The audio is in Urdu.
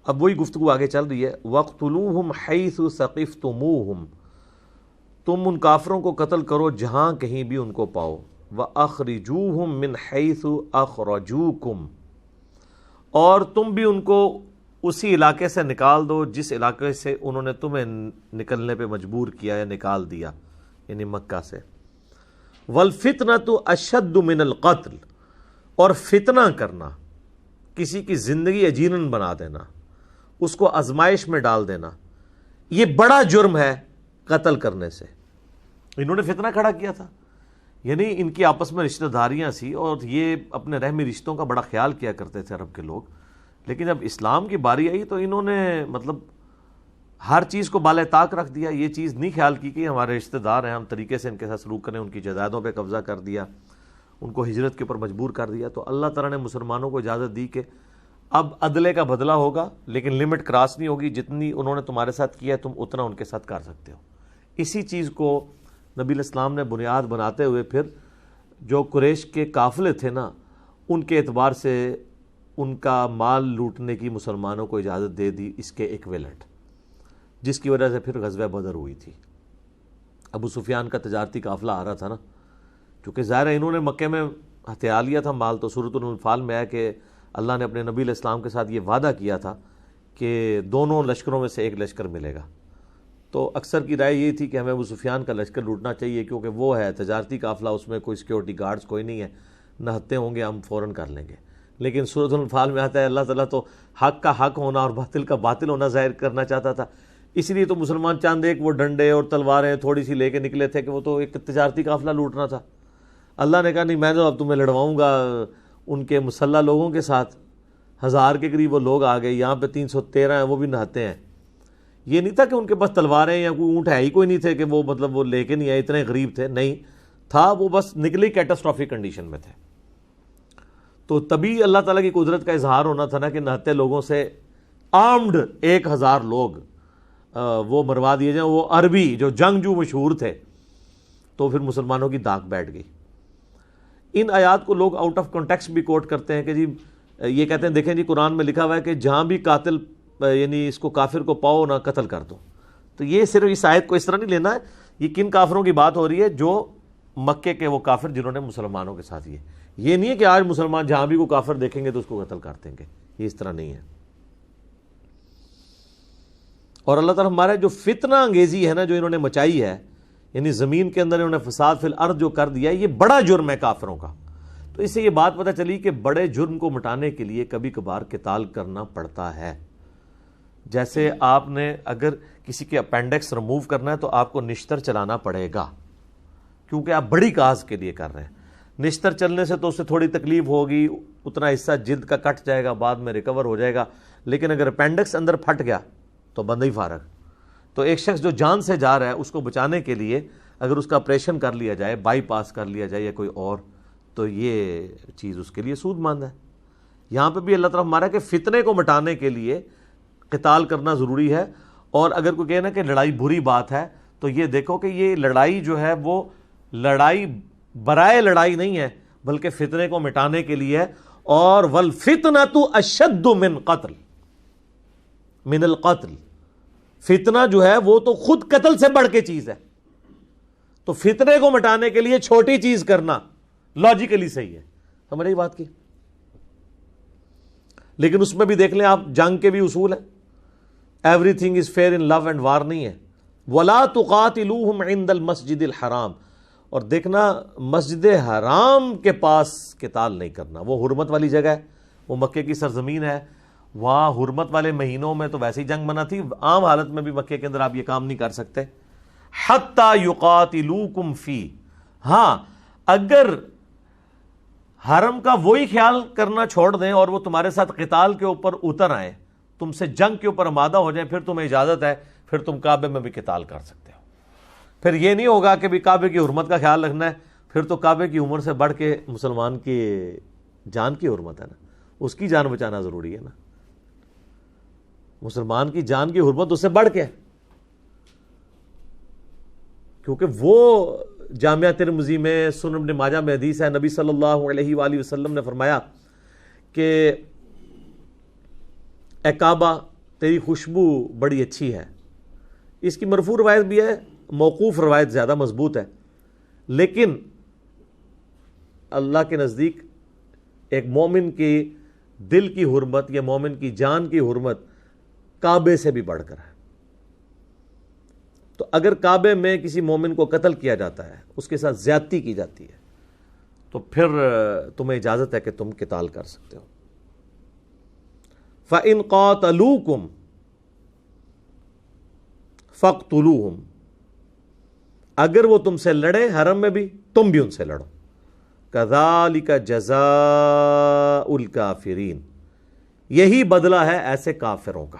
اب وہی گفتگو آگے چل رہی ہے، وَاقْتُلُوهُمْ حَيْثُ ثَقِفْتُمُوهُمْ، تم ان کافروں کو قتل کرو جہاں کہیں بھی ان کو پاؤ، وَأَخْرِجُوهُمْ مِنْ حَيْثُ أَخْرَجُوكُمْ، اور تم بھی ان کو اسی علاقے سے نکال دو جس علاقے سے انہوں نے تمہیں نکلنے پہ مجبور کیا یا نکال دیا، یعنی مکہ سے۔ وَالْفِتْنَةُ أَشَدُّ مِنَ الْقَتْلِ، اور فتنہ کرنا، کسی کی زندگی یقیناً بنا دینا، اس کو آزمائش میں ڈال دینا، یہ بڑا جرم ہے قتل کرنے سے۔ انہوں نے فتنہ کھڑا کیا تھا، یعنی ان کی آپس میں رشتہ داریاں سی اور یہ اپنے رحمی رشتوں کا بڑا خیال کیا کرتے تھے عرب کے لوگ، لیکن جب اسلام کی باری آئی تو انہوں نے مطلب ہر چیز کو بالائے طاق رکھ دیا۔ یہ چیز نہیں خیال کی کہ ہمارے رشتہ دار ہیں، ہم طریقے سے ان کے ساتھ سلوک کریں، ان کی جائیدادوں پہ قبضہ کر دیا، ان کو ہجرت کے اوپر مجبور کر دیا۔ تو اللہ تعالیٰ نے مسلمانوں کو اجازت دی کہ اب عدلے کا بدلہ ہوگا، لیکن لمٹ کراس نہیں ہوگی، جتنی انہوں نے تمہارے ساتھ کیا ہے تم اتنا ان کے ساتھ کر سکتے ہو۔ اسی چیز کو نبی علیہ السلام نے بنیاد بناتے ہوئے پھر جو قریش کے قافلے تھے نا، ان کے اعتبار سے ان کا مال لوٹنے کی مسلمانوں کو اجازت دے دی، اس کے ایکویلنٹ، جس کی وجہ سے پھر غزوہ بدر ہوئی تھی۔ ابو سفیان کا تجارتی قافلہ آ رہا تھا نا، چونکہ ظاہر ہے انہوں نے مکے میں ہتھیار لیا تھا مال، تو سورۃ الانفال میں آیا کہ اللہ نے اپنے نبی علیہ السلام کے ساتھ یہ وعدہ کیا تھا کہ دونوں لشکروں میں سے ایک لشکر ملے گا۔ تو اکثر کی رائے یہ تھی کہ ہمیں ابو سفیان کا لشکر لوٹنا چاہیے، کیونکہ وہ ہے تجارتی قافلہ، اس میں کوئی سیکیورٹی گارڈز کوئی نہیں ہے، نہ ہتے ہوں گے، ہم فوراً کر لیں گے۔ لیکن سورۃ الانفال میں آتا ہے اللہ تعالیٰ تو حق کا حق ہونا اور باطل کا باطل ہونا ظاہر کرنا چاہتا تھا، اس لیے تو مسلمان چاند ایک وہ ڈنڈے اور تلواریں تھوڑی سی لے کے نکلے تھے کہ وہ تو ایک تجارتی قافلہ لوٹنا تھا۔ اللہ نے کہا نہیں، میں تو اب تمہیں لڑواؤں گا ان کے مسلح لوگوں کے ساتھ، 1000 کے قریب وہ لوگ آ گئے، یہاں پہ 313 ہیں، وہ بھی نہاتے ہیں۔ یہ نہیں تھا کہ ان کے پاس تلواریں یا کوئی اونٹ ہے ہی کوئی نہیں تھے کہ وہ مطلب وہ لے کے نہیں آئے، اتنے غریب تھے، نہیں تھا، وہ بس نکلی کیٹاسٹرافک کنڈیشن میں تھے۔ تو تبھی اللہ تعالیٰ کی قدرت کا اظہار ہونا تھا نا کہ نہتے لوگوں سے آرمڈ 1000 لوگ وہ مروا دیے جائیں، وہ عربی جو جنگجو مشہور تھے۔ تو پھر مسلمانوں کی داغ بیٹھ گئی۔ ان آیات کو لوگ آؤٹ آف کانٹیکسٹ بھی کوٹ کرتے ہیں کہ جی یہ کہتے ہیں دیکھیں جی قرآن میں لکھا ہوا ہے کہ جہاں بھی قاتل یعنی اس کو کافر کو پاؤ نہ قتل کر دو۔ تو یہ صرف اس آیت کو اس طرح نہیں لینا ہے، یہ کن کافروں کی بات ہو رہی ہے؟ جو مکے کے وہ کافر جنہوں نے مسلمانوں کے ساتھ یہ نہیں ہے کہ آج مسلمان جہاں بھی کوئی کافر دیکھیں گے تو اس کو قتل کر دیں گے، یہ اس طرح نہیں ہے۔ اور اللہ تعالیٰ ہمارے جو فتنہ انگیزی ہے نا جو انہوں نے مچائی ہے، یعنی زمین کے اندر انہوں نے فساد فی الارض جو کر دیا ہے، یہ بڑا جرم ہے کافروں کا۔ تو اس سے یہ بات پتہ چلی کہ بڑے جرم کو مٹانے کے لیے کبھی کبھار قتال کرنا پڑتا ہے۔ جیسے آپ نے اگر کسی کے اپینڈکس ریموو کرنا ہے تو آپ کو نشتر چلانا پڑے گا، کیونکہ آپ بڑی کاز کے لیے کر رہے ہیں۔ نشتر چلنے سے تو اس سے تھوڑی تکلیف ہوگی، اتنا حصہ جلد کا کٹ جائے گا، بعد میں ریکور ہو جائے گا، لیکن اگر اپینڈکس اندر پھٹ گیا تو بندہ ہی فارغ۔ تو ایک شخص جو جان سے جا رہا ہے اس کو بچانے کے لیے اگر اس کا آپریشن کر لیا جائے، بائی پاس کر لیا جائے یا کوئی اور، تو یہ چیز اس کے لیے سود مند ہے۔ یہاں پہ بھی اللہ تعالیٰ ہمارا کہ فتنے کو مٹانے کے لیے قتال کرنا ضروری ہے۔ اور اگر کوئی کہنا کہ لڑائی بری بات ہے تو یہ دیکھو کہ یہ لڑائی جو ہے وہ لڑائی برائے لڑائی نہیں ہے، بلکہ فتنے کو مٹانے کے لیے ہے۔ اور وَالْفِتْنَةُ أَشَدُّ مِنْ قَتْلِ، من القتل، فتنہ جو ہے وہ تو خود قتل سے بڑھ کے چیز ہے۔ تو فتنے کو مٹانے کے لیے چھوٹی چیز کرنا لاجیکلی صحیح ہے، سمجھ رہی بات کی؟ لیکن اس میں بھی دیکھ لیں آپ، جنگ کے بھی اصول ہیں، everything is fair in love and war نہیں ہے۔ وَلَا تُقَاتِلُوهُمْ عِنْدَ الْمَسْجِدِ الْحَرَامِ، اور دیکھنا مسجد حرام کے پاس قتال نہیں کرنا، وہ حرمت والی جگہ ہے، وہ مکے کی سرزمین ہے، وہاں حرمت والے مہینوں میں تو ویسے ہی جنگ منع تھی، عام حالت میں بھی مکے کے اندر آپ یہ کام نہیں کر سکتے۔ حَتَّى يُقَاتِلُوكُمْ فِي، ہاں اگر حرم کا وہی خیال کرنا چھوڑ دیں اور وہ تمہارے ساتھ قتال کے اوپر اتر آئیں، تم سے جنگ کے اوپر آمادہ ہو جائیں، پھر تمہیں اجازت ہے، پھر تم کعبے میں بھی قتال کر سکتے ہو۔ پھر یہ نہیں ہوگا کہ بھی کعبے کی حرمت کا خیال رکھنا ہے، پھر تو کعبے کی عمر سے بڑھ کے مسلمان کی جان کی حرمت ہے نا، اس کی جان بچانا ضروری ہے نا، مسلمان کی جان کی حرمت اس سے بڑھ کے ہے، کیونکہ وہ جامعہ ترمذی میں، سنن ابن ماجہ میں حدیث ہے، نبی صلی اللہ علیہ وآلہ وسلم نے فرمایا کہ اے کعبہ، تیری خوشبو بڑی اچھی ہے. اس کی مرفوع روایت بھی ہے, موقوف روایت زیادہ مضبوط ہے, لیکن اللہ کے نزدیک ایک مومن کی دل کی حرمت یا مومن کی جان کی حرمت کعبے سے بھی بڑھ کر ہے. تو اگر کعبے میں کسی مومن کو قتل کیا جاتا ہے, اس کے ساتھ زیادتی کی جاتی ہے, تو پھر تمہیں اجازت ہے کہ تم قتال کر سکتے ہو. فَإِن قَاتَلُوكُمْ فَاقْتُلُوهُمْ, اگر وہ تم سے لڑے حرم میں بھی, تم بھی ان سے لڑو. كَذَلِكَ جَزَاءُ الْكَافِرِينَ, یہی بدلہ ہے ایسے کافروں کا.